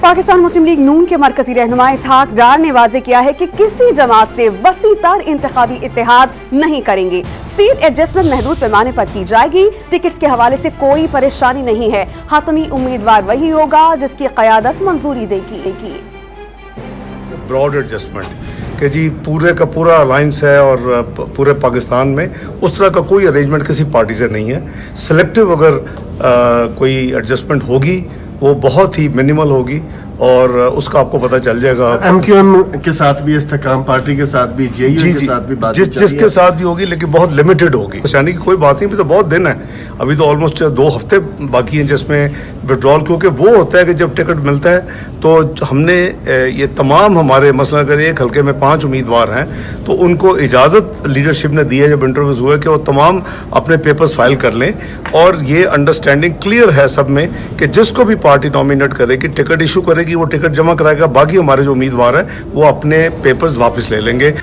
पाकिस्तान मुस्लिम league नून के मरकजी रहनुमा इसहाक डार ने वाजे किया है कि किसी जमात से वसीतर इंतखाबी इत्तेहाद नहीं करेंगे। सीट एडजस्टमेंट महदूद पैमाने पर की जाएगी। टिकट्स के हवाले से कोई परेशानी नहीं है। हातमी उम्मीदवार वही होगा जिसकी क़यादत मंजूरी देगी। ब्रॉड एडजस्टमेंट कि जी पूरे का पूरा अलायंस है और पूरे पाकिस्तान में उस तरह का कोई अरेंजमेंट किसी पार्टी से नहीं है। सिलेक्टिव अगर कोई एडजस्टमेंट होगी वो बहुत ही मिनिमल होगी और उसका आपको पता चल जाएगा। एमक्यूएम के साथ भी, इस्तेकाम पार्टी के साथ भी, जेयू के साथ भी बात जिसके साथ भी होगी, लेकिन बहुत लिमिटेड होगी। परेशानी की कोई बात नहीं, अभी तो बहुत दिन है, अभी तो ऑलमोस्ट 2 हफ्ते बाकी हैं जिसमें विड्रॉल, क्योंकि वो होता है कि जब टिकट मिलता है तो हमने ये तमाम हमारे मसला अगर एक हल्के में 5 उम्मीदवार हैं तो उनको इजाज़त लीडरशिप ने दी है जब इंटरव्यूज हुए कि वो तमाम अपने पेपर्स फाइल कर लें और ये अंडरस्टैंडिंग क्लियर है सब में कि जिसको भी पार्टी नॉमिनेट करेगी, टिकट इशू करेगी, वो टिकट जमा कराएगा, बाकी हमारे जो उम्मीदवार हैं वो अपने पेपर्स वापस ले लेंगे।